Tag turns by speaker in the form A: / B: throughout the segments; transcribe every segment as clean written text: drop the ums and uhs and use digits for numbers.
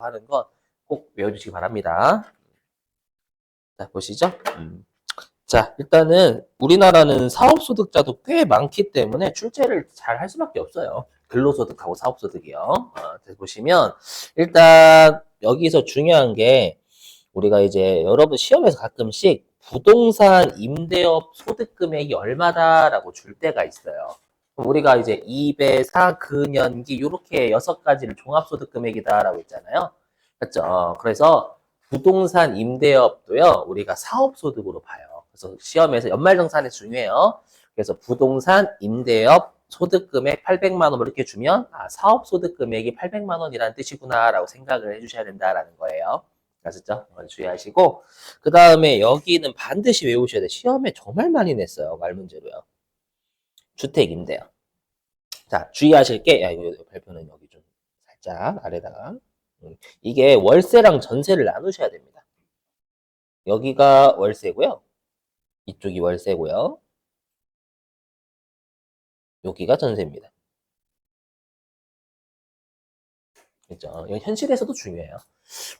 A: 과세라고 하는 건 꼭 외워주시기 바랍니다. 자, 보시죠. 자, 일단은 우리나라는 사업소득자도 꽤 많기 때문에 출제를 잘 할 수밖에 없어요. 근로소득하고 사업소득이요. 보시면 일단 여기서 중요한 게 우리가 이제 여러분 시험에서 가끔씩 부동산 임대업 소득 금액이 얼마다라고 줄 때가 있어요. 우리가 이제 2배, 4, 근연기 이렇게 6가지를 종합소득 금액이다라고 했잖아요. 맞죠? 그래서 부동산 임대업도요, 우리가 사업소득으로 봐요. 그래서 시험에서 연말정산에 중요해요. 그래서 부동산 임대업 소득금액 800만 원 이렇게 주면 사업소득금액이 800만 원이라는 뜻이구나라고 생각을 해주셔야 된다라는 거예요. 아셨죠? 주의하시고 그 다음에 여기는 반드시 외우셔야 돼요. 시험에 정말 많이 냈어요. 말 문제로요. 주택 임대요. 자, 주의하실 게, 이거 발표는 여기 좀 살짝 아래다가. 이게 월세랑 전세를 나누셔야 됩니다. 여기가 월세고요. 이쪽이 월세고요. 여기가 전세입니다. 그죠? 현실에서도 중요해요.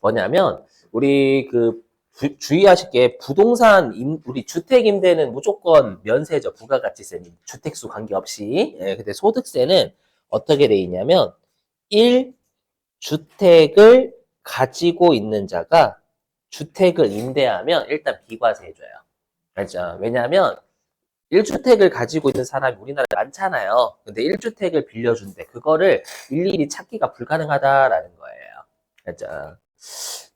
A: 뭐냐면, 우리 주의하실 게 부동산, 우리 주택 임대는 무조건 면세죠. 부가가치세, 주택수 관계없이. 예, 근데 소득세는 어떻게 돼 있냐면, 1주택을 가지고 있는 자가 주택을 임대하면 일단 비과세 해줘요. 알죠? 왜냐하면 1주택을 가지고 있는 사람이 우리나라에 많잖아요. 근데 1주택을 빌려준대. 그거를 일일이 찾기가 불가능하다라는 거예요. 알죠?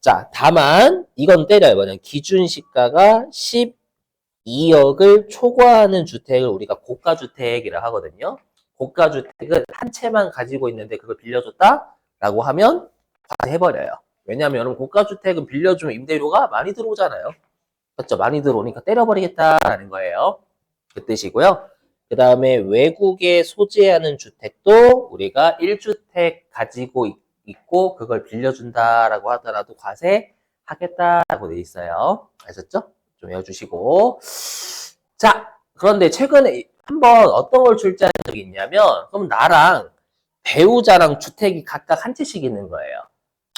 A: 자, 다만 이건 때려요. 뭐냐면 기준시가가 12억을 초과하는 주택을 우리가 고가주택이라 하거든요. 고가주택은 한 채만 가지고 있는데 그걸 빌려줬다? 라고 하면 과세해버려요. 왜냐하면 여러분 고가주택은 빌려주면 임대료가 많이 들어오잖아요. 그렇죠? 많이 들어오니까 때려버리겠다라는 거예요. 그 뜻이고요. 그 다음에 외국에 소재하는 주택도 우리가 1주택 가지고 있고 그걸 빌려준다라고 하더라도 과세하겠다라고 돼 있어요. 아셨죠? 좀 외워주시고. 자, 그런데 최근에 한번 어떤 걸 출제한 적이 있냐면 그럼 나랑 배우자랑 주택이 각각 한 채씩 있는 거예요.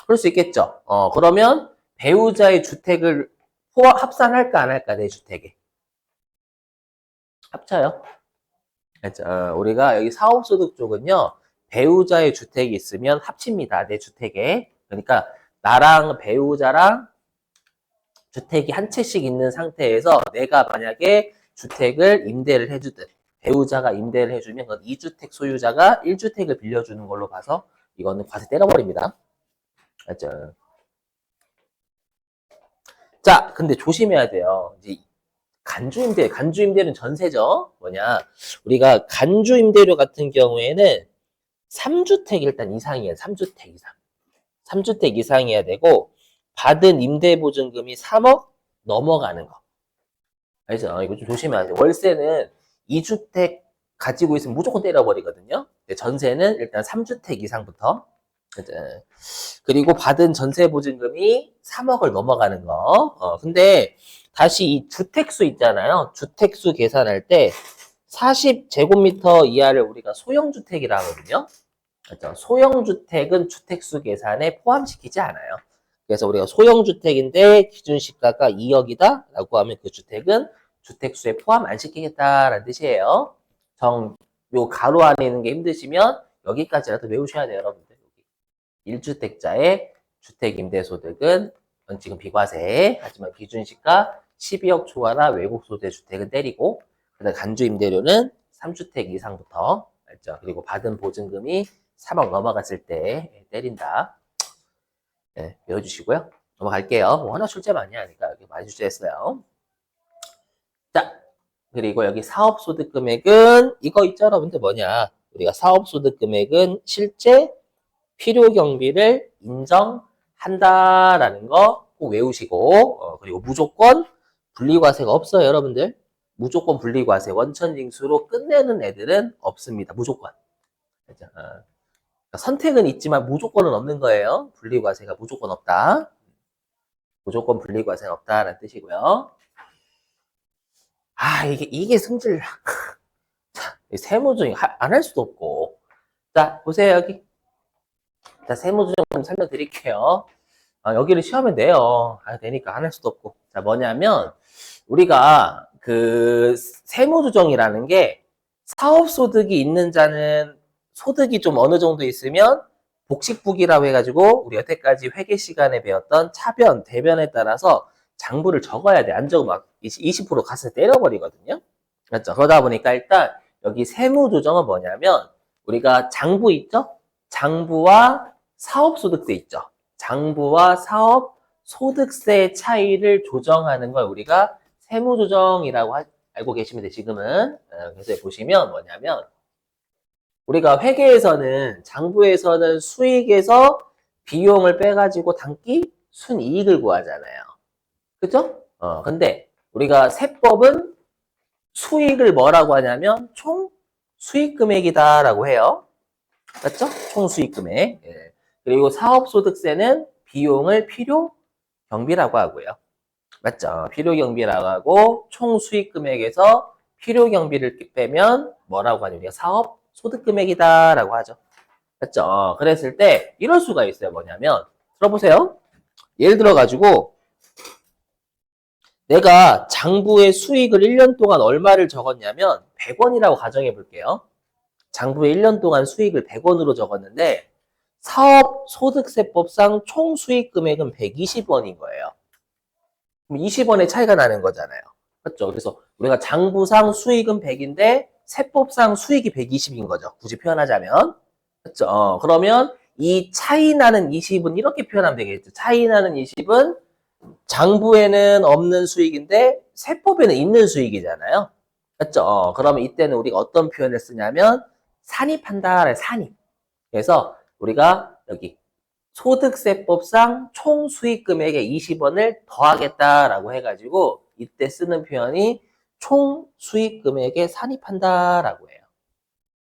A: 그럴 수 있겠죠. 그러면 배우자의 주택을 합산할까 안 할까 내 주택에 합쳐요. 그렇죠. 우리가 여기 사업소득 쪽은요 배우자의 주택이 있으면 합칩니다. 내 주택에. 그러니까 나랑 배우자랑 주택이 한 채씩 있는 상태에서 내가 만약에 주택을 임대를 해주든 배우자가 임대를 해주면 그건 2주택 소유자가 1주택을 빌려주는 걸로 봐서 이거는 과세 때려버립니다. 맞죠? 자, 근데 조심해야 돼요. 이제 간주임대는 전세죠. 뭐냐? 우리가 간주임대료 같은 경우에는 3주택 일단 이상이에요. 3주택 이상. 3주택 이상이어야 되고, 받은 임대보증금이 3억 넘어가는 거. 알죠? 이거 좀 조심해야 돼요. 월세는 2주택 가지고 있으면 무조건 때려버리거든요. 전세는 일단 3주택 이상부터. 그리고 받은 전세 보증금이 3억을 넘어가는 거. 근데 다시 이 주택수 있잖아요. 주택수 계산할 때 40제곱미터 이하를 우리가 소형주택이라 하거든요. 그렇죠? 소형주택은 주택수 계산에 포함시키지 않아요. 그래서 우리가 소형주택인데 기준시가가 2억이다 라고 하면 그 주택은 주택수에 포함 안 시키겠다라는 뜻이에요. 요 가로 안에 있는 게 힘드시면 여기까지라도 외우셔야 돼요, 여러분들. 1주택자의 주택임대소득은 지금 비과세, 하지만 기준시가 12억 초과나 외국 소재 주택은 때리고, 그다음 간주임대료는 3주택 이상부터, 알죠? 그리고 받은 보증금이 3억 넘어갔을 때 때린다. 네, 외워주시고요. 넘어갈게요. 뭐 하나 출제 많이 하니까 여기 많이 출제했어요. 자, 그리고 여기 사업소득 금액은 이거 있죠, 여러분들 뭐냐? 우리가 사업소득 금액은 실제 필요 경비를 인정한다라는 거 꼭 외우시고, 그리고 무조건 분리과세가 없어요, 여러분들. 무조건 분리과세, 원천징수로 끝내는 애들은 없습니다. 무조건. 그러니까 선택은 있지만 무조건은 없는 거예요. 분리과세가 무조건 없다. 무조건 분리과세는 없다라는 뜻이고요. 이게 승질. 세무 중에 안 할 수도 없고. 자, 보세요, 여기. 자, 세무조정 좀 설명드릴게요. 여기를 시험에 내요. 되니까 안 할 수도 없고. 자, 뭐냐면, 우리가 그 세무조정이라는 게 사업소득이 있는 자는 소득이 좀 어느 정도 있으면 복식부기라고 해가지고 우리 여태까지 회계 시간에 배웠던 차변, 대변에 따라서 장부를 적어야 돼. 안 적으면 막 20% 갓을 때려버리거든요. 맞죠? 그러다 보니까 일단 여기 세무조정은 뭐냐면 우리가 장부 있죠? 장부와 사업소득세 있죠? 장부와 사업소득세 차이를 조정하는 걸 우리가 세무조정이라고 알고 계시면 돼, 지금은. 그래서 보시면 뭐냐면 우리가 회계에서는 장부에서는 수익에서 비용을 빼가지고 단기 순이익을 구하잖아요. 그죠? 근데 우리가 세법은 수익을 뭐라고 하냐면 총 수익 금액이다라고 해요. 맞죠? 총 수익 금액. 예. 그리고 사업소득세는 비용을 필요 경비라고 하고요. 맞죠? 필요 경비라고 하고 총 수익 금액에서 필요 경비를 빼면 뭐라고 하냐? 우리가 사업 소득 금액이다라고 하죠. 맞죠? 그랬을 때 이럴 수가 있어요. 뭐냐면 들어보세요. 예를 들어 가지고 내가 장부의 수익을 1년 동안 얼마를 적었냐면 100원이라고 가정해 볼게요. 장부에 1년 동안 수익을 100원으로 적었는데 사업소득세법상 총 수익 금액은 120원인 거예요. 그럼 20원의 차이가 나는 거잖아요. 맞죠? 그래서 우리가 장부상 수익은 100인데 세법상 수익이 120인 거죠. 굳이 표현하자면. 그렇죠? 그러면 이 차이 나는 20은 이렇게 표현하면 되겠죠. 차이 나는 20은 장부에는 없는 수익인데 세법에는 있는 수익이잖아요. 맞죠? 그러면 이때는 우리가 어떤 표현을 쓰냐면 산입한다. 산입. 그래서 우리가 여기 소득세법상 총 수익 금액의 20원을 더하겠다라고 해가지고 이때 쓰는 표현이 총 수익 금액에 산입한다라고 해요.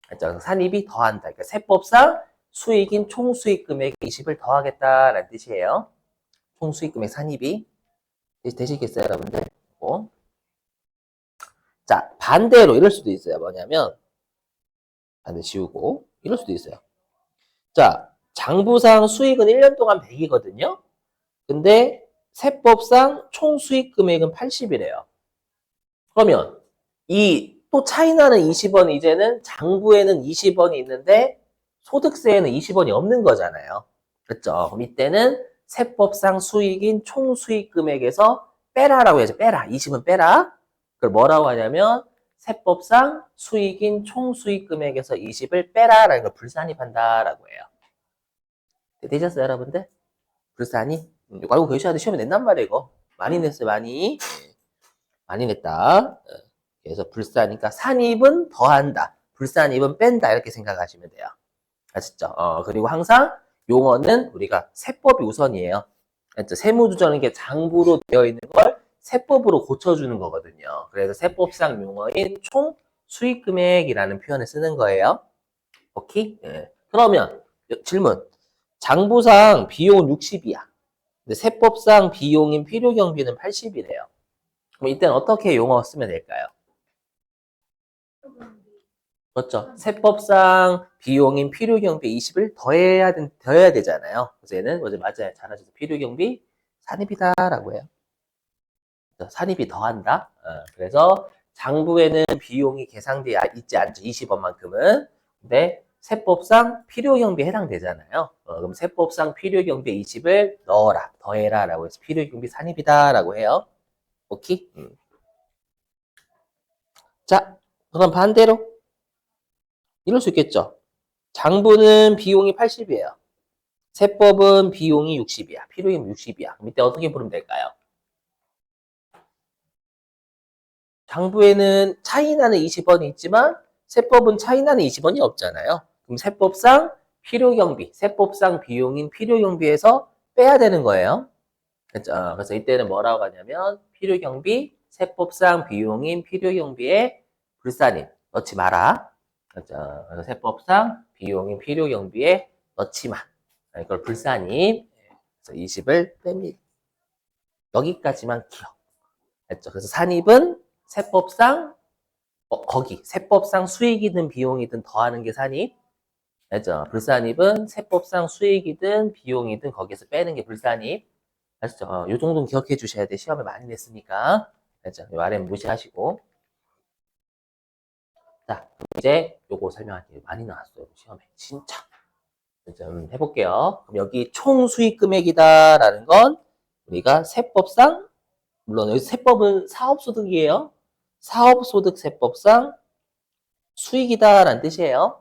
A: 그렇죠? 산입이 더한다. 그러니까 세법상 수익인 총 수익 금액 20을 더하겠다라는 뜻이에요. 총 수익 금액 산입이 되시겠어요, 여러분들? 자, 반대로 이럴 수도 있어요. 뭐냐면 반대 지우고 이럴 수도 있어요. 자, 장부상 수익은 1년 동안 100이거든요. 근데 세법상 총 수익 금액은 80이래요. 그러면 이 또 차이 나는 20원 이제는 장부에는 20원이 있는데 소득세에는 20원이 없는 거잖아요. 그렇죠? 그럼 이때는 세법상 수익인 총 수익 금액에서 빼라라고 해야죠. 빼라. 20은 빼라. 그걸 뭐라고 하냐면 세법상 수익인 총 수익 금액에서 20을 빼라라는 걸 불산입한다라고 해요. 되셨어요, 여러분들? 불산이? 이거 알고 계셔야 돼. 시험에 낸단 말이에요, 이거. 많이 냈어요, 많이. 많이 냈다. 그래서 불산이니까 산입은 더한다. 불산입은 뺀다. 이렇게 생각하시면 돼요. 아시죠? 그리고 항상 용어는 우리가 세법이 우선이에요. 그렇죠? 세무조정은 게 장부로 되어 있는 걸 세법으로 고쳐주는 거거든요. 그래서 세법상 용어인 총 수익금액이라는 표현을 쓰는 거예요. 오케이? 예. 그러면 질문. 장부상 비용은 60이야. 근데 세법상 비용인 필요경비는 80이래요. 그럼 이때는 어떻게 용어 쓰면 될까요? 그렇죠. 세법상 비용인 필요경비 20을 더해야 되잖아요. 그래서 얘는 어제 맞아요. 잘하셔서 필요경비 산입이다라고 해요. 산입이 더한다. 그래서 장부에는 비용이 계상되어 있지 않죠. 20원만큼은. 근데 세법상 필요경비에 해당되잖아요. 그럼 세법상 필요경비에 20을 넣어라, 더해라 라고 해서 필요경비 산입이다라고 해요. 오케이? 자, 그럼 반대로 이럴 수 있겠죠. 장부는 비용이 80이에요. 세법은 비용이 60이야. 필요경비 60이야. 그럼 이때 어떻게 부르면 될까요? 장부에는 차이나는 20원이 있지만 세법은 차이나는 20원이 없잖아요. 그럼 세법상 필요경비, 세법상 비용인 필요경비에서 빼야 되는 거예요. 그렇죠? 그래서 이때는 뭐라고 하냐면 필요경비, 세법상 비용인 필요경비에 불산입 넣지 마라. 그렇죠? 그래서 세법상 비용인 필요경비에 넣지 마. 이걸 불산입. 그래서 20을 뺍니다. 여기까지만 기억. 했죠. 그래서 산입은 세법상 거기 세법상 수익이든 비용이든 더하는 게 산입. 알죠? 불산입은 세법상 수익이든 비용이든 거기에서 빼는 게 불산입. 아시죠? 요 정도는 기억해 주셔야 돼. 시험에 많이 냈으니까. 알죠? 요 아래는 무시하시고. 자, 이제 요거 설명할게요. 많이 나왔어요. 시험에. 진짜. 좀 해볼게요. 그럼 여기 총 수익 금액이다라는 건 우리가 세법상, 물론 여기 세법은 사업소득이에요. 사업소득 세법상 수익이다라는 뜻이에요.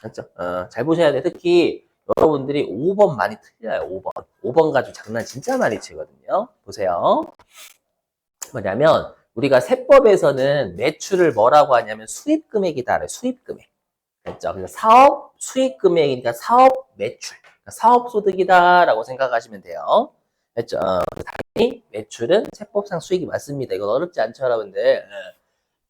A: 맞죠? 잘 보셔야 돼. 특히 여러분들이 5번 많이 틀려요. 5번. 5번 가지고 장난 진짜 많이 치거든요. 보세요. 뭐냐면 우리가 세법에서는 매출을 뭐라고 하냐면 수입금액이다. 수입금액. 됐죠? 그래서 사업 수익금액이니까 사업 매출. 그러니까 사업소득이다라고 생각하시면 돼요. 됐죠? 당연히 매출은 세법상 수익이 맞습니다. 이건 어렵지 않죠, 여러분들?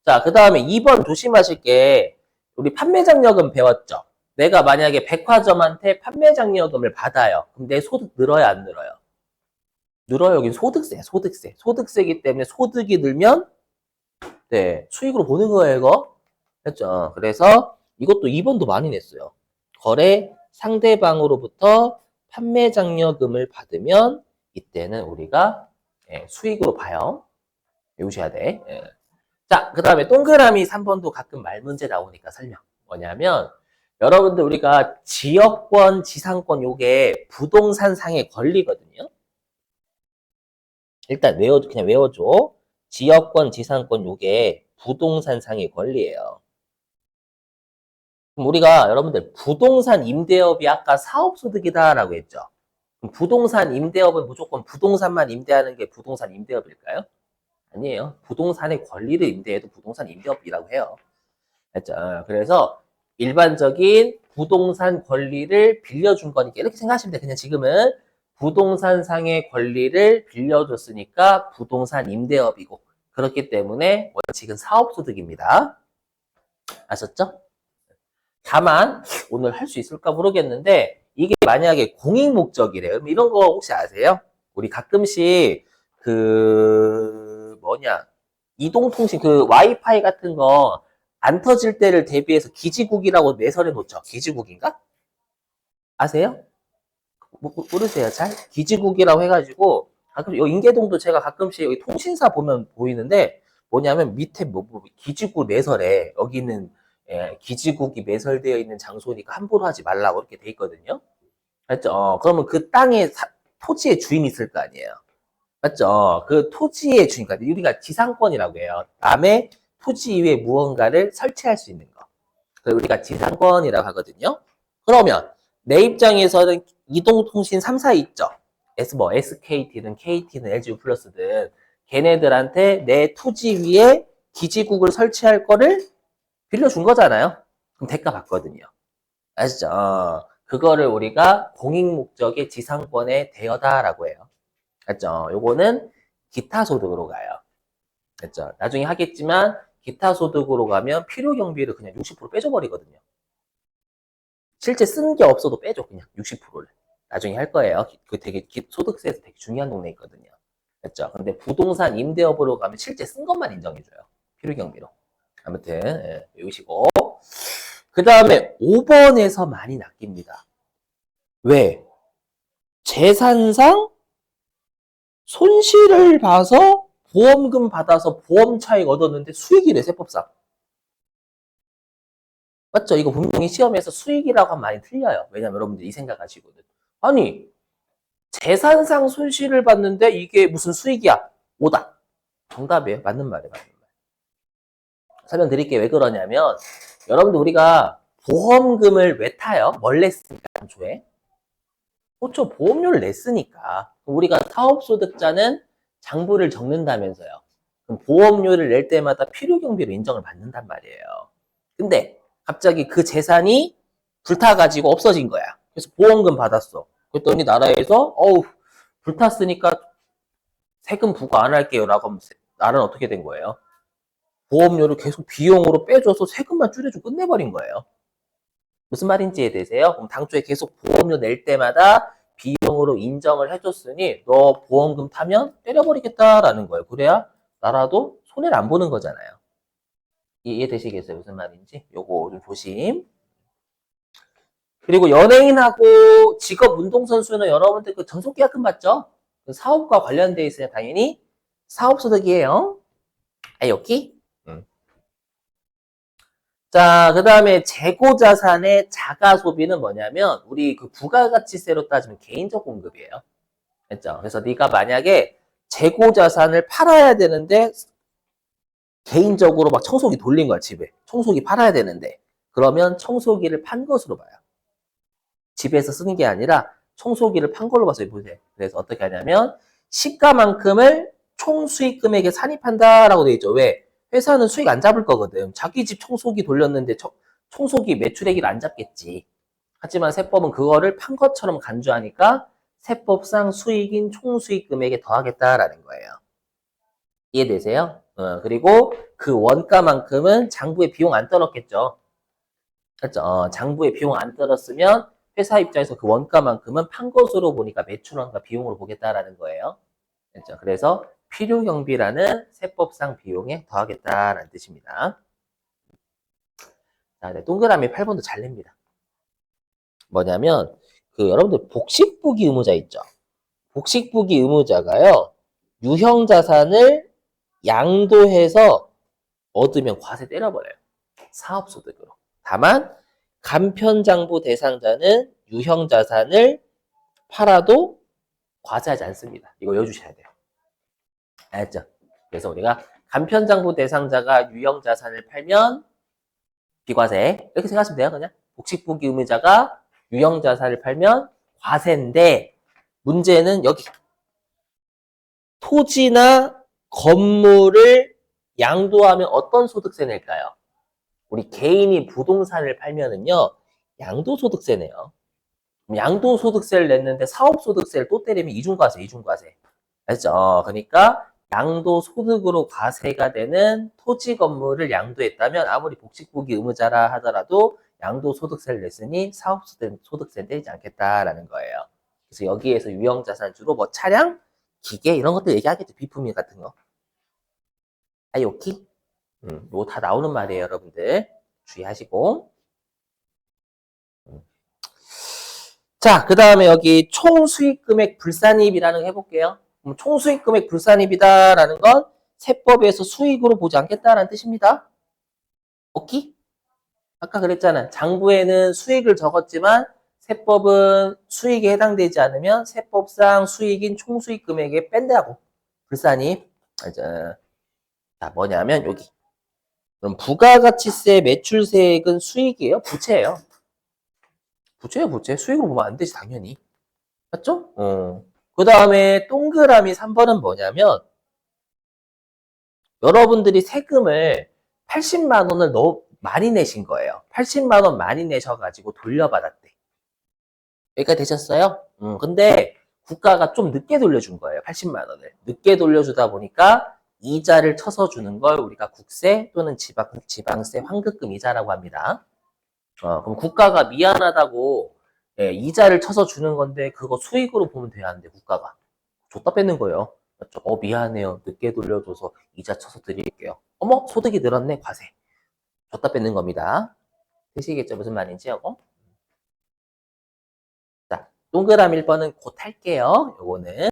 A: 자, 그 다음에 2번 조심하실 게 우리 판매장려금 배웠죠? 내가 만약에 백화점한테 판매장려금을 받아요. 그럼 내 소득 늘어요, 안 늘어요? 늘어요. 여긴 소득세, 소득세. 소득세이기 때문에 소득이 늘면 네, 수익으로 보는 거예요, 이거. 했죠? 그래서 이것도 2번도 많이 냈어요. 거래 상대방으로부터 판매장려금을 받으면 이때는 우리가 수익으로 봐요. 외우셔야 돼. 자, 그 다음에 동그라미 3번도 가끔 말 문제 나오니까 설명. 뭐냐면, 여러분들 우리가 지역권, 지상권 요게 부동산 상의 권리거든요. 일단 그냥 외워줘. 지역권, 지상권 요게 부동산 상의 권리예요. 그럼 우리가 여러분들 부동산 임대업이 아까 사업소득이다라고 했죠. 그럼 부동산 임대업은 무조건 부동산만 임대하는 게 부동산 임대업일까요? 아니에요. 부동산의 권리를 임대해도 부동산 임대업이라고 해요. 됐죠? 그래서 일반적인 부동산 권리를 빌려준 거니까 이렇게 생각하시면 돼요. 그냥 지금은 부동산 상의 권리를 빌려줬으니까 부동산 임대업이고 그렇기 때문에 원칙은 사업소득입니다. 아셨죠? 다만 오늘 할 수 있을까 모르겠는데 이게 만약에 공익목적이래요. 그럼 이런 거 혹시 아세요? 우리 가끔씩 이동통신 와이파이 같은 거 안 터질 때를 대비해서 기지국이라고 내설해 놓죠. 기지국인가? 아세요? 모르세요? 잘? 기지국이라고 해가지고 가끔 요 인계동도 제가 가끔씩 여기 통신사 보면 보이는데 뭐냐면 밑에 기지국 내설에 여기는 기지국이 매설되어 있는 장소니까 함부로 하지 말라고 이렇게 돼 있거든요. 맞죠? 그러면 그 땅에 토지의 주인이 있을 거 아니에요. 맞죠? 그 토지의 주인, 그러니까 우리가 지상권이라고 해요. 남의 토지 위에 무언가를 설치할 수 있는 거. 그걸 우리가 지상권이라고 하거든요. 그러면 내 입장에서는 이동통신 3사 있죠. SKT든 KT든 LG 플러스든 걔네들한테 내 토지 위에 기지국을 설치할 거를 빌려준 거잖아요. 그럼 대가 받거든요. 아시죠? 그거를 우리가 공익목적의 지상권의 대여다라고 해요. 맞죠? 요거는 기타 소득으로 가요. 맞죠? 나중에 하겠지만 기타 소득으로 가면 필요 경비를 그냥 60% 빼줘버리거든요. 실제 쓴 게 없어도 빼줘 그냥 60%를. 나중에 할 거예요. 그 되게 소득세에서 되게 중요한 동네 있거든요. 맞죠? 근데 부동산 임대업으로 가면 실제 쓴 것만 인정해줘요. 필요 경비로. 아무튼 외우시고 그 다음에 5번에서 많이 낚입니다. 왜? 재산상 손실을 봐서 보험금 받아서 보험 차익 얻었는데 수익이래 세법상. 맞죠? 이거 분명히 시험에서 수익이라고 하면 많이 틀려요. 왜냐면 여러분들 이 생각하시거든. 아니 재산상 손실을 봤는데 이게 무슨 수익이야? 오다. 정답이에요. 맞는 말이에요. 맞는 말. 설명드릴게요. 왜 그러냐면 여러분들 우리가 보험금을 왜 타요? 뭘 냈으니까 당초에? 그렇죠. 보험료를 냈으니까. 우리가 사업소득자는 장부를 적는다면서요. 그럼 보험료를 낼 때마다 필요경비로 인정을 받는단 말이에요. 근데 갑자기 그 재산이 불타가지고 없어진 거야. 그래서 보험금 받았어. 그랬더니 나라에서 불탔으니까 세금 부과 안 할게요 라고 하면 나라는 어떻게 된 거예요? 보험료를 계속 비용으로 빼줘서 세금만 줄여주고 끝내버린 거예요. 무슨 말인지 이해되세요? 그럼 당초에 계속 보험료 낼 때마다 비용으로 인정을 해줬으니 너 보험금 타면 때려버리겠다라는 거예요. 그래야 나라도 손해를 안 보는 거잖아요. 이해되시겠어요? 무슨 말인지? 요거 좀 조심. 그리고 연예인하고 직업 운동선수는 여러분들 그 전속계약금 받죠? 그 사업과 관련돼 있어요. 당연히 사업소득이에요. 아, 여기? 자, 그 다음에 재고자산의 자가소비는 뭐냐면 우리 그 부가가치세로 따지면 개인적 공급이에요. 됐죠? 그래서 네가 만약에 재고자산을 팔아야 되는데 개인적으로 막 청소기 돌린 거야, 집에. 청소기 팔아야 되는데. 그러면 청소기를 판 것으로 봐요. 집에서 쓰는 게 아니라 청소기를 판 걸로 봐서 보세요. 그래서 어떻게 하냐면 시가만큼을 총 수익금액에 산입한다라고 돼 있죠. 왜? 회사는 수익 안 잡을 거거든. 자기 집 청소기 돌렸는데 청소기 매출액을 안 잡겠지. 하지만 세법은 그거를 판 것처럼 간주하니까 세법상 수익인 총 수익금액에 더하겠다라는 거예요. 이해되세요? 그리고 그 원가만큼은 장부에 비용 안 떨었겠죠. 그렇죠? 장부에 비용 안 떨었으면 회사 입장에서 그 원가만큼은 판 것으로 보니까 매출원가 비용으로 보겠다라는 거예요. 그렇죠? 그래서 필요경비라는 세법상 비용에 더하겠다라는 뜻입니다. 자, 네, 동그라미 8번도 잘 냅니다. 뭐냐면 그 여러분들 복식부기 의무자 있죠? 복식부기 의무자가요. 유형자산을 양도해서 얻으면 과세 때려버려요. 사업소득으로. 다만 간편장부 대상자는 유형자산을 팔아도 과세하지 않습니다. 이거 외워주셔야 돼요. 알았죠? 그래서 우리가 간편장부 대상자가 유형자산을 팔면 비과세 이렇게 생각하시면 돼요. 그냥 복식부기 의무자가 유형자산을 팔면 과세인데 문제는 여기 토지나 건물을 양도하면 어떤 소득세 낼까요? 우리 개인이 부동산을 팔면은요, 양도소득세 내요. 양도소득세를 냈는데 사업소득세를 또 때리면 이중과세, 이중과세. 알죠? 그러니까 양도소득으로 과세가 되는 토지 건물을 양도했다면 아무리 복식부기 의무자라 하더라도 양도소득세를 냈으니 사업소득세 내지 않겠다라는 거예요. 그래서 여기에서 유형자산 주로 뭐 차량, 기계 이런 것들 얘기하겠죠. 비품이 같은 거. 아, 요키? 이거 다 나오는 말이에요, 여러분들. 주의하시고. 자, 그 다음에 여기 총수익금액 불산입이라는 거 해볼게요. 총수익금액 불산입이다라는 건 세법에서 수익으로 보지 않겠다라는 뜻입니다. 오케이? 아까 그랬잖아. 장부에는 수익을 적었지만 세법은 수익에 해당되지 않으면 세법상 수익인 총수익금액에 뺀다고. 불산입. 자, 뭐냐면 여기. 그럼 부가가치세 매출세액은 수익이에요? 부채예요? 부채예요, 부채. 수익으로 보면 안 되지, 당연히. 맞죠? 그 다음에 동그라미 3번은 뭐냐면 여러분들이 세금을 80만 원을 너무 많이 내신 거예요. 80만 원 많이 내셔가지고 돌려받았대. 여기까지 되셨어요? 근데 국가가 좀 늦게 돌려준 거예요. 80만 원을. 늦게 돌려주다 보니까 이자를 쳐서 주는 걸 우리가 국세 또는 지방세 환급금 이자라고 합니다. 그럼 국가가 미안하다고 예, 이자를 쳐서 주는 건데 그거 수익으로 보면 돼야 하는데 국가가 줬다 뺏는 거예요. 맞죠? 미안해요. 늦게 돌려줘서 이자 쳐서 드릴게요. 어머 소득이 늘었네 과세. 줬다 뺏는 겁니다. 되시겠죠? 무슨 말인지 하고. 자, 동그라미 1번은 곧 할게요. 요거는.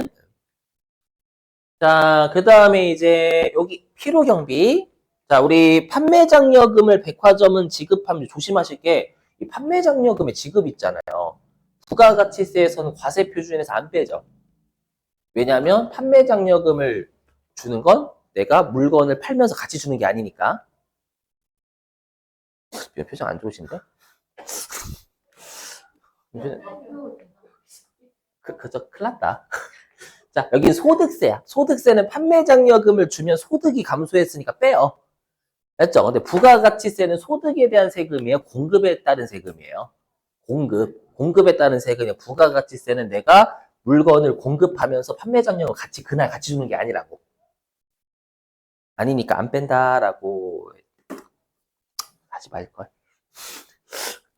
A: 자, 그 다음에 이제 여기 필요경비. 자, 우리 판매장려금을 백화점은 지급하면 조심하실 게 이 판매장려금의 지급 있잖아요. 부가가치세에서는 과세 표준에서 안 빼죠. 왜냐하면 판매장려금을 주는 건 내가 물건을 팔면서 같이 주는 게 아니니까. 표정 안 좋으신데? 그저 큰일 났다. 자, 여기 소득세야. 소득세는 판매장려금을 주면 소득이 감소했으니까 빼요. 맞죠? 근데 부가가치세는 소득에 대한 세금이에요? 공급에 따른 세금이에요? 공급. 공급에 따른 세금이에요. 부가가치세는 내가 물건을 공급하면서 판매장려금 같이 그날 같이 주는 게 아니라고. 아니니까 안 뺀다라고 하지 말걸.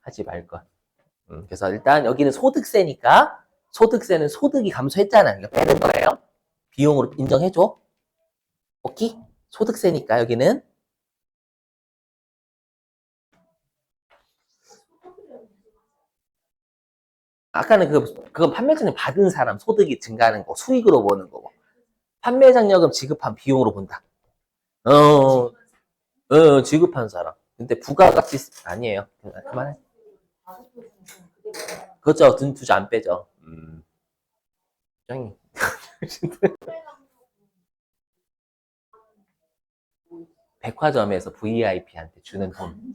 A: 하지 말걸. 그래서 일단 여기는 소득세니까 소득세는 소득이 감소했잖아. 이거 빼는 거예요. 비용으로 인정해줘. 오케이? 소득세니까 여기는. 아까는 그건 판매장려 받은 사람 소득이 증가하는 거, 수익으로 보는 거고. 판매장려금 지급한 비용으로 본다. 어, 지급한 사람. 근데 부가가치 아니에요. 그만해. 그렇죠. 투자 안 빼죠. 굉장히. 백화점에서 VIP한테 주는 돈.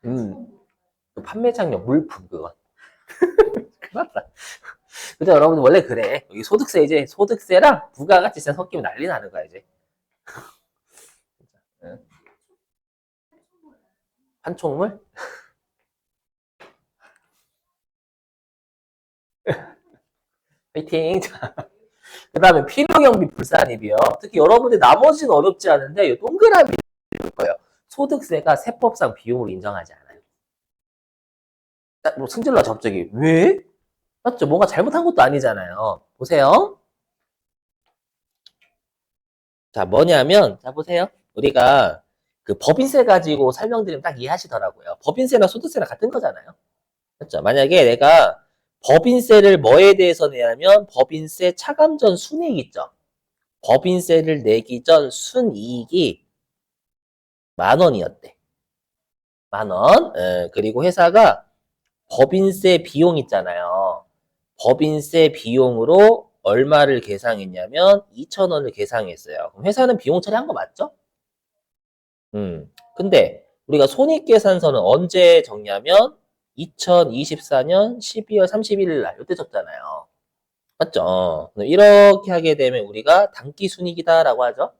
A: 그 판매장려 물품 그건. 큰일났다. 근데 여러분 원래 그래. 여기 소득세 이제 소득세랑 부가가치세 섞이면 난리 나는 거야 이제. 응. 판촉물? 화이팅. 그 다음에 필요경비 불산입이요. 특히 여러분들 나머지는 어렵지 않은데 이 동그라미 거예요. 소득세가 세법상 비용으로 인정하지 않아요. 뭐 승질나 갑자기 왜? 맞죠? 뭔가 잘못한 것도 아니잖아요. 보세요. 자, 뭐냐면, 자, 보세요. 우리가 그 법인세 가지고 설명드리면 딱 이해하시더라고요. 법인세나 소득세나 같은 거잖아요. 맞죠? 만약에 내가 법인세를 뭐에 대해서 내냐면, 법인세 차감 전 순이익 있죠? 법인세를 내기 전 순이익이 10,000원이었대. 10,000원. 그리고 회사가 법인세 비용 있잖아요. 법인세 비용으로 얼마를 계상했냐면 2,000원을 계상했어요. 그럼 회사는 비용 처리한 거 맞죠? 근데 우리가 손익계산서는 언제 적냐면 2024년 12월 31일 날 이때 적잖아요. 맞죠? 이렇게 하게 되면 우리가 단기순이익이다라고 하죠.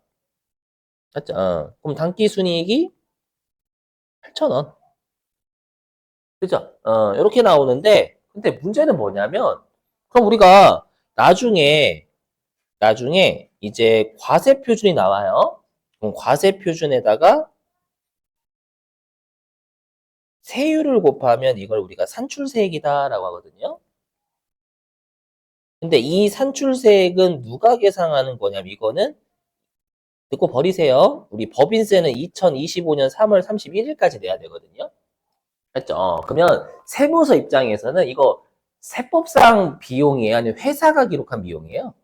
A: 맞죠? 그럼 단기순이익이 8,000원. 그죠? 이렇게 나오는데 근데 문제는 뭐냐면 그럼 우리가 나중에 이제 과세 표준이 나와요. 그럼 과세 표준에다가 세율을 곱하면 이걸 우리가 산출세액이다라고 하거든요. 근데 이 산출세액은 누가 계상하는 거냐면 이거는 듣고 버리세요. 우리 법인세는 2025년 3월 31일까지 내야 되거든요. 맞죠? 그러면 세무서 입장에서는 이거 세법상 비용이에요? 아니면 회사가 기록한 비용이에요?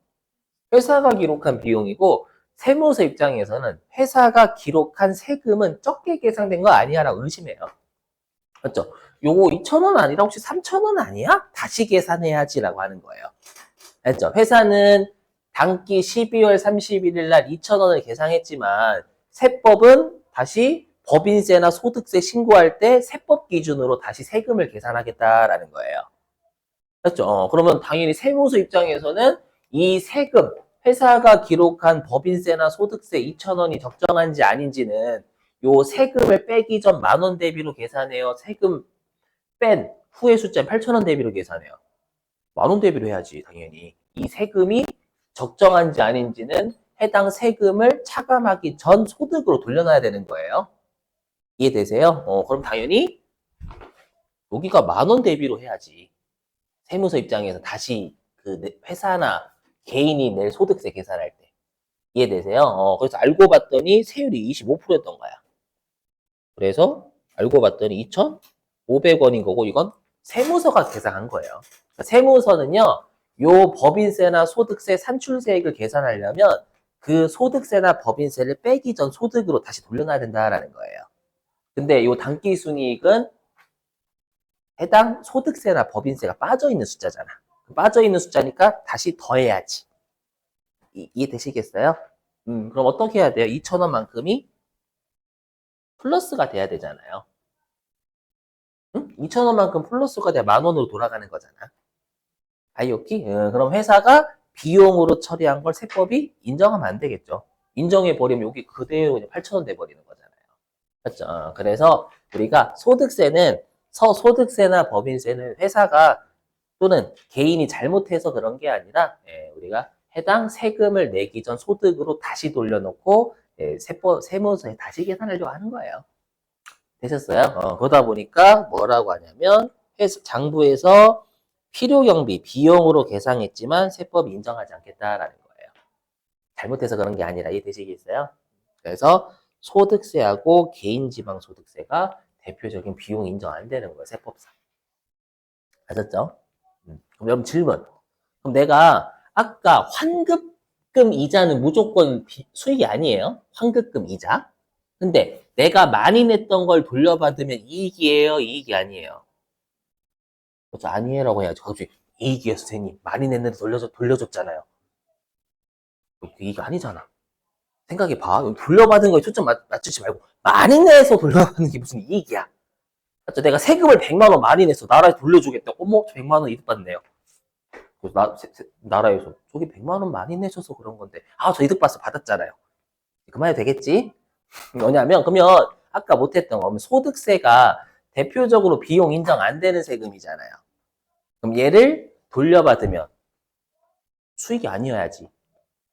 A: 회사가 기록한 비용이고 세무서 입장에서는 회사가 기록한 세금은 적게 계상된 거 아니야라고 의심해요. 맞죠? 요거 2,000원 아니라 혹시 3,000원 아니야? 다시 계산해야지라고 하는 거예요. 알죠? 회사는 당기 12월 31일 날 2,000원을 계상했지만 세법은 다시 법인세나 소득세 신고할 때 세법 기준으로 다시 세금을 계산하겠다라는 거예요. 맞죠? 그러면 당연히 세무서 입장에서는 이 세금, 회사가 기록한 법인세나 소득세 2,000원이 적정한지 아닌지는 요 세금을 빼기 전 10,000원 대비로 계산해요. 세금 뺀 후의 숫자 8,000원 대비로 계산해요. 10,000원 대비로 해야지, 당연히. 이 세금이 적정한지 아닌지는 해당 세금을 차감하기 전 소득으로 돌려놔야 되는 거예요. 이해되세요? 그럼 당연히 여기가 10,000원 대비로 해야지. 세무서 입장에서 다시 그 회사나 개인이 낼 소득세 계산할 때. 이해되세요? 그래서 알고 봤더니 세율이 25%였던 거야. 그래서 알고 봤더니 2,500원인 거고 이건 세무서가 계산한 거예요. 그러니까 세무서는요, 요 법인세나 소득세 산출세액을 계산하려면 그 소득세나 법인세를 빼기 전 소득으로 다시 돌려놔야 된다라는 거예요. 근데 요 단기순이익은 해당 소득세나 법인세가 빠져있는 숫자잖아. 빠져있는 숫자니까 다시 더해야지. 이해되시겠어요? 그럼 어떻게 해야 돼요? 2,000원만큼이 플러스가 돼야 되잖아요. 응? 2,000원만큼 플러스가 돼야 10,000원으로 돌아가는 거잖아. 아이오키? 그럼 회사가 비용으로 처리한 걸 세법이 인정하면 안 되겠죠. 인정해버리면 여기 그대로 8,000원 돼버리는 거잖아요. 맞죠? 그래서 우리가 소득세나 법인세는 회사가 또는 개인이 잘못해서 그런 게 아니라 우리가 해당 세금을 내기 전 소득으로 다시 돌려놓고 세무서에 다시 계산하려고 하는 거예요. 되셨어요? 그러다 보니까 뭐라고 하냐면 장부에서 필요경비 비용으로 계상했지만 세법이 인정하지 않겠다라는 거예요. 잘못해서 그런 게 아니라 이해되시겠어요? 그래서 소득세하고 개인지방소득세가 대표적인 비용 인정 안 되는 거예요. 세법상. 아셨죠? 그럼 여러분 질문. 그럼 내가 아까 환급금 이자는 무조건 수익이 아니에요? 환급금 이자? 근데 내가 많이 냈던 걸 돌려받으면 이익이에요? 이익이 아니에요? 그렇죠. 아니에요라고 해야지. 갑자기 이익이에요, 선생님. 많이 냈는데 돌려줬잖아요. 이익이 아니잖아. 생각해봐. 돌려받은 거에 초점 맞추지 말고 많이 내서 돌려받는 게 무슨 이익이야. 맞죠? 내가 세금을 100만 원 많이 냈어. 나라에 돌려주겠다. 어머, 100만 원 이득 받네요. 나라에서 저기 100만 원 많이 내셔서 그런 건데 저 이득 받았잖아요. 그만해도 되겠지? 뭐냐면 그러면 아까 못했던 거 소득세가 대표적으로 비용 인정 안 되는 세금이잖아요. 그럼 얘를 돌려받으면 수익이 아니어야지.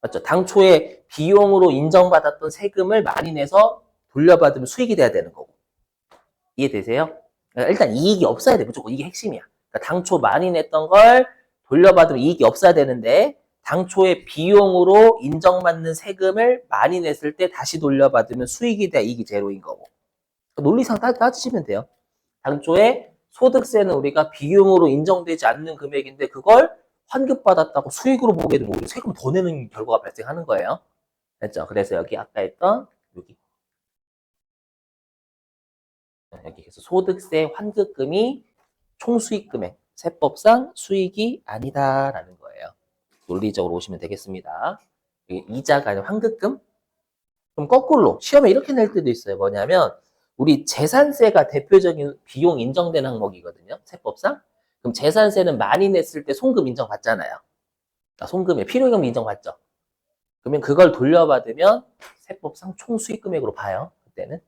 A: 맞죠? 당초에 비용으로 인정받았던 세금을 많이 내서 돌려받으면 수익이 돼야 되는 거고. 이해되세요? 그러니까 일단 이익이 없어야 돼. 무조건 이게 핵심이야. 그러니까 당초 많이 냈던 걸 돌려받으면 이익이 없어야 되는데 당초에 비용으로 인정받는 세금을 많이 냈을 때 다시 돌려받으면 수익이 돼야 이익이 제로인 거고. 논리상 따지시면 돼요. 당초에 소득세는 우리가 비용으로 인정되지 않는 금액인데 그걸 환급받았다고 수익으로 보게 되면 우리 세금 더 내는 결과가 발생하는 거예요. 됐죠? 그래서 여기 아까 했던 여기에서 소득세 환급금이 총수익 금액, 세법상 수익이 아니다라는 거예요. 논리적으로 보시면 되겠습니다. 이자가 아니라 환급금? 그럼 거꾸로 시험에 이렇게 낼 때도 있어요. 뭐냐면 우리 재산세가 대표적인 비용 인정되는 항목이거든요. 세법상. 그럼 재산세는 많이 냈을 때 송금 인정받잖아요. 송금에 필요금 인정받죠. 그러면 그걸 돌려받으면 세법상 총수익 금액으로 봐요. 그때는.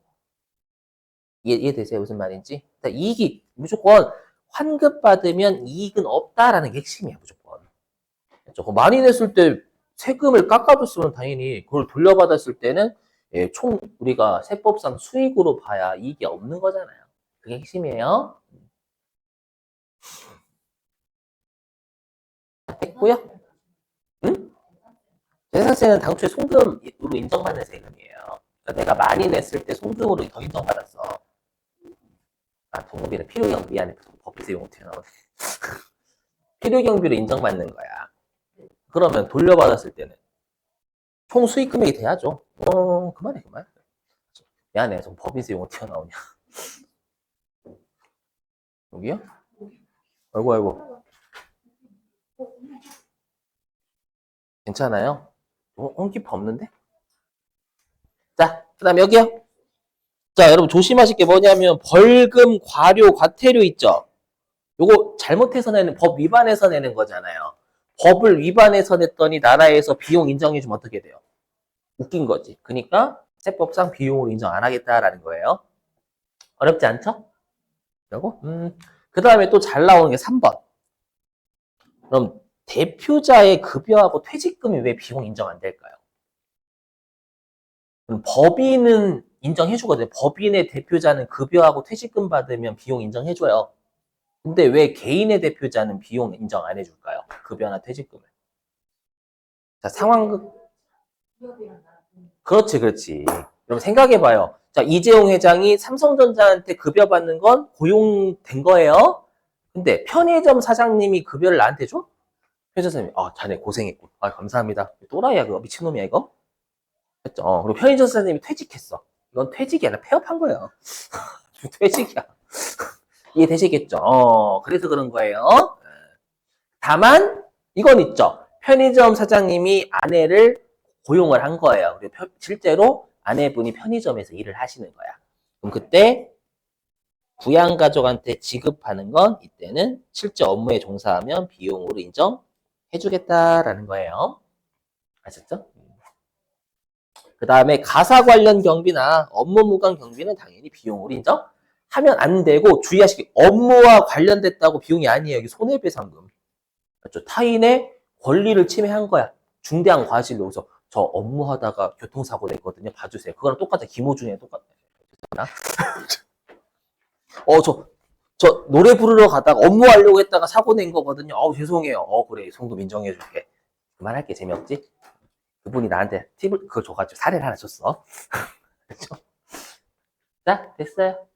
A: 이해되세요? 무슨 말인지? 그러니까 이익이 무조건 환급받으면 이익은 없다라는 게 핵심이야. 무조건. 그렇죠? 많이 냈을 때 세금을 깎아줬으면 당연히 그걸 돌려받았을 때는 총 우리가 세법상 수익으로 봐야 이익이 없는 거잖아요. 그게 핵심이에요. 됐고요. 응? 재산세는 당초에 송금으로 인정받는 세금이에요. 그러니까 내가 많이 냈을 때 송금으로 더 인정받았어. 동업이는 필요경비 안에 법에서 용어 튀어나오네. 필요경비로 인정받는 거야. 그러면 돌려받았을 때는 총 수익 금액이 돼야죠. 그만해. 미안해, 좀 법인세 용어 튀어나오냐. 여기요? 아이고. 괜찮아요? 엉키파 없는데? 자, 그 다음 여기요. 자, 여러분 조심하실 게 뭐냐면 벌금, 과료, 과태료 있죠? 요거 잘못해서 내는 법 위반해서 내는 거잖아요. 법을 위반해서 냈더니 나라에서 비용 인정해주면 어떻게 돼요? 웃긴 거지. 그러니까 세법상 비용으로 인정 안 하겠다라는 거예요. 어렵지 않죠? 그리고 그 다음에 또 잘 나오는 게 3번. 그럼 대표자의 급여하고 퇴직금이 왜 비용 인정 안 될까요? 그럼 법인은 인정해주거든요. 법인의 대표자는 급여하고 퇴직금 받으면 비용 인정해줘요. 근데 왜 개인의 대표자는 비용 인정 안 해줄까요? 급여나 퇴직금을. 자, 상황, 그렇지. 여러분 생각해봐요. 자, 이재용 회장이 삼성전자한테 급여 받는 건 고용된 거예요. 근데 편의점 사장님이 급여를 나한테 줘? 편의점 사장님이, 자네 고생했고. 감사합니다. 또라이야, 그거. 미친놈이야, 이거? 했죠. 그리고 편의점 사장님이 퇴직했어. 이건 퇴직이 아니라 폐업한 거예요. 퇴직이야. 이해되시겠죠? 그래서 그런 거예요. 다만, 이건 있죠. 편의점 사장님이 아내를 고용을 한 거예요. 그리고 실제로 아내분이 편의점에서 일을 하시는 거야. 그럼 그때 부양가족한테 지급하는 건 이때는 실제 업무에 종사하면 비용으로 인정해주겠다라는 거예요. 아셨죠? 그 다음에 가사 관련 경비나 업무 무관 경비는 당연히 비용으로 인정하면 안 되고 주의하시기 업무와 관련됐다고 비용이 아니에요. 여기 손해배상금. 그렇죠? 타인의 권리를 침해한 거야. 중대한 과실로. 그래서 저 업무하다가 교통사고 냈거든요. 봐주세요. 그거랑 똑같아. 김호준이랑 똑같아. 저 노래 부르러 가다가 업무하려고 했다가 사고 낸 거거든요. 죄송해요. 그래. 송금 인정해줄게. 그만할게. 재미없지? 그분이 나한테 팁을 그걸 줘가지고 사례를 하나 줬어. 그렇죠? 자, 됐어요.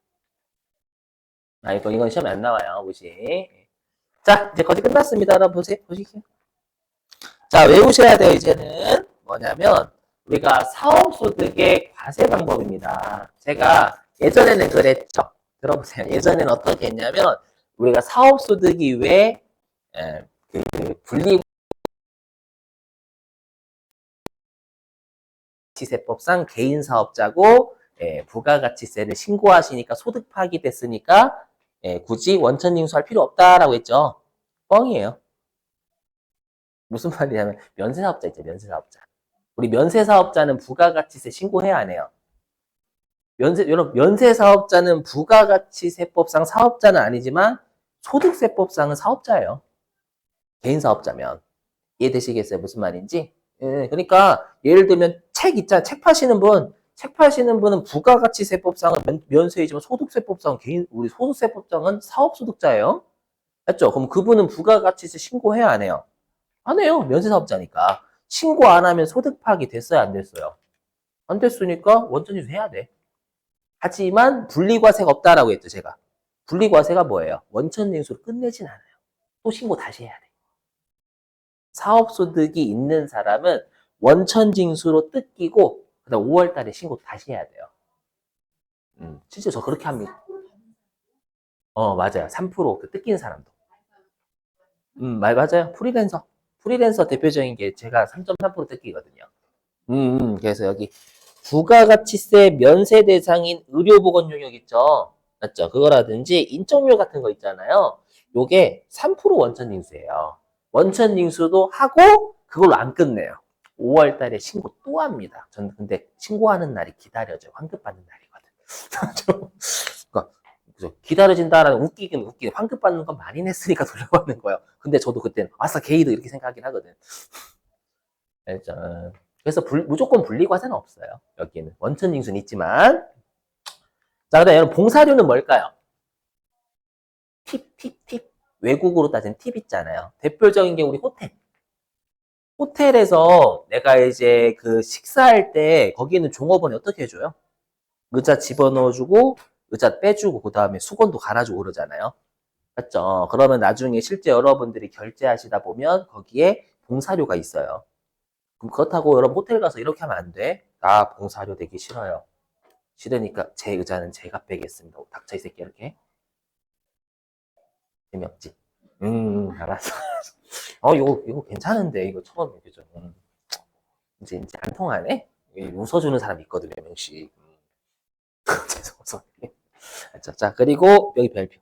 A: 이건 시험에 안 나와요. 무시. 자, 이제 거의 끝났습니다. 여러분 보시세요. 자, 외우셔야 돼요, 이제는. 뭐냐면, 우리가 사업소득의 과세 방법입니다. 제가 예전에는 그랬죠. 들어보세요. 예전에는 어떻게 했냐면, 우리가 사업소득이 왜, 분리과세법상 개인사업자고, 부가가치세를 신고하시니까 소득 파악이 됐으니까, 굳이 원천징수할 필요 없다라고 했죠. 뻥이에요. 무슨 말이냐면, 면세사업자 있죠, 면세사업자. 우리 면세사업자는 부가가치세 신고해야 안 해요. 여러분, 면세사업자는 부가가치세법상 사업자는 아니지만 소득세법상은 사업자예요. 개인사업자면. 이해되시겠어요? 무슨 말인지? 예, 그러니까 예를 들면 책 있잖아요. 책 파시는 분은 부가가치세법상은 면세이지만 소득세법상 우리 소득세법상은 사업소득자예요. 맞죠? 그럼 그분은 부가가치세 신고해야 안 해요? 안 해요. 면세사업자니까. 신고 안 하면 소득 파악이 됐어요? 안 됐어요? 안 됐으니까 원천징수 해야 돼. 하지만 분리과세가 없다라고 했죠, 제가. 분리과세가 뭐예요? 원천징수로 끝내진 않아요. 또 신고 다시 해야 돼. 사업소득이 있는 사람은 원천징수로 뜯기고 그다음 5월 달에 신고 다시 해야 돼요. 실제 저 그렇게 합니다. 맞아요. 3%그 뜯긴 사람도. 맞아요. 프리랜서 대표적인 게 제가 3.3% 뜯기거든요. 그래서 여기 부가가치세 면세 대상인 의료보건 용역 있죠? 맞죠? 그거라든지 인적료 같은 거 있잖아요. 요게 3% 원천징수예요. 원천징수도 하고 그걸로 안 끝내요. 5월 달에 신고 또 합니다. 저는 근데 신고하는 날이 기다려져요. 환급 받는 날이거든. 그러니까 기다려진다라는 웃기긴 환급 받는 건 많이 냈으니까 돌려받는 거예요. 근데 저도 그때는 아싸 게이드 이렇게 생각하긴 하거든. 알죠? 그래서 무조건 분리과세는 없어요. 여기는 원천징수는 있지만. 자, 그다음 여러분 봉사료는 뭘까요? 팁. 외국으로 따진 팁 있잖아요. 대표적인 게 우리 호텔. 호텔에서 내가 이제 그 식사할 때 거기는 종업원이 어떻게 해줘요? 의자 집어넣어주고 의자 빼주고 그 다음에 수건도 갈아주고 그러잖아요. 맞죠? 그러면 나중에 실제 여러분들이 결제하시다 보면 거기에 봉사료가 있어요. 그럼 그렇다고 여러분 호텔 가서 이렇게 하면 안 돼. 나 봉사료 내기 싫어요. 싫으니까 제 의자는 제가 빼겠습니다. 닥쳐 이 새끼 이렇게. 재미없지? 알았어. 이거 괜찮은데 이거 처음에 그죠? 이제 안 통하네. 웃어주는 사람 있거든요, 몇 명씩. 죄송해서. 자, 그리고 여기 별표.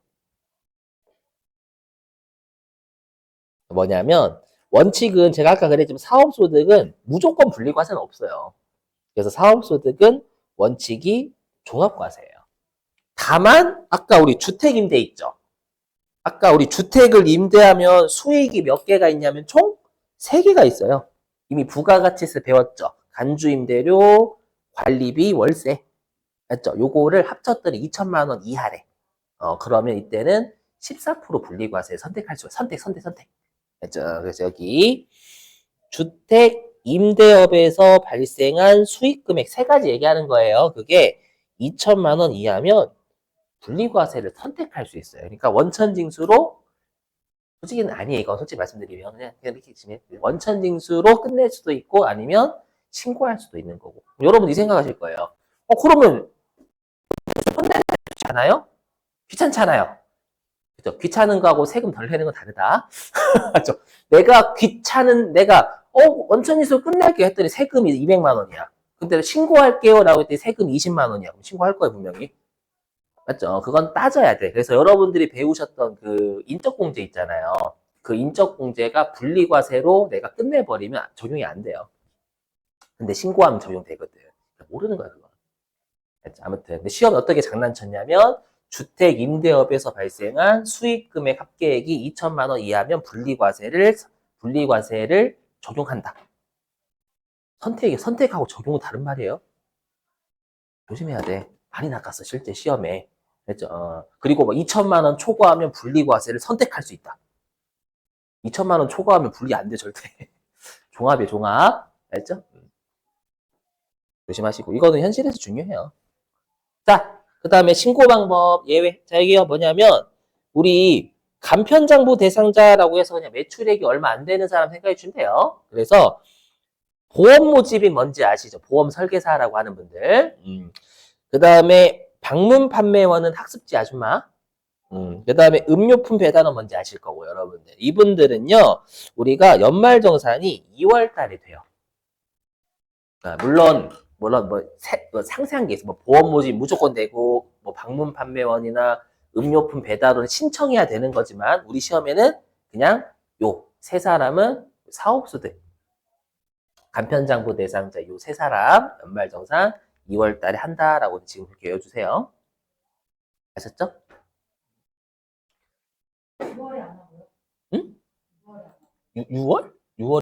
A: 뭐냐면 원칙은 제가 아까 그랬지만 사업소득은 무조건 분리과세는 없어요. 그래서 사업소득은 원칙이 종합과세예요. 다만 아까 우리 주택임대 있죠. 아까 우리 주택을 임대하면 수익이 몇 개가 있냐면 총 3개가 있어요. 이미 부가가치세 배웠죠. 간주임대료, 관리비, 월세. 맞죠? 요거를 합쳤더니 2천만 원 이하래. 그러면 이때는 14% 분리과세 선택할 수가 선택. 맞죠? 그래서 여기 주택 임대업에서 발생한 수익 금액 3가지 얘기하는 거예요. 그게 2천만 원 이하면 분리과세를 선택할 수 있어요. 그러니까 원천징수로 솔직히는 아니에요. 이건 솔직히 말씀드리면 그냥 이렇게 원천징수로 끝낼 수도 있고 아니면 신고할 수도 있는 거고. 여러분이 생각하실 거예요. 그러면 귀찮아요? 귀찮잖아요. 그죠? 귀찮은 거하고 세금 덜 내는 건 다르다. 맞죠? 내가 원천징수 끝낼게 했더니 세금이 200만 원이야. 근데 신고할게요 라고 했더니 세금 20만 원이야. 그럼 신고할 거예요, 분명히. 맞죠? 그건 따져야 돼. 그래서 여러분들이 배우셨던 그 인적공제 있잖아요. 그 인적공제가 분리과세로 내가 끝내버리면 적용이 안 돼요. 근데 신고하면 적용되거든. 모르는 거야, 그거. 아무튼. 근데 시험에 어떻게 장난쳤냐면, 주택 임대업에서 발생한 수익 금액 합계액이 2천만 원 이하면 분리과세를 적용한다. 선택하고 적용은 다른 말이에요. 조심해야 돼. 많이 낚았어, 실제 시험에. 그죠? 그리고 뭐 2천만 원 초과하면 분리과세를 선택할 수 있다. 2천만 원 초과하면 분리 안 돼, 절대. 종합이에요, 종합. 알죠? 조심하시고. 이거는 현실에서 중요해요. 자, 그 다음에 신고 방법 예외. 자, 이게요, 뭐냐면, 우리 간편장부 대상자라고 해서 그냥 매출액이 얼마 안 되는 사람 생각해 주면 돼요. 그래서 보험 모집이 뭔지 아시죠? 보험 설계사라고 하는 분들. 그 다음에 방문 판매원은 학습지 아줌마. 그 다음에 음료품 배달은 뭔지 아실 거고, 여러분들. 이분들은요, 우리가 연말정산이 2월 달에 돼요. 물론 뭐 상세한 게 있어. 뭐 보험 모집 무조건 되고, 뭐 방문 판매원이나 음료품 배달은 신청해야 되는 거지만, 우리 시험에는 그냥 요 세 사람은 사업소들. 간편장부 대상자 요 세 사람 연말정산 2월 달에 한다라고 지금 그렇게 외워주세요. 아셨죠?
B: 6월에 안 하고요.
A: 응? 6월? 6월?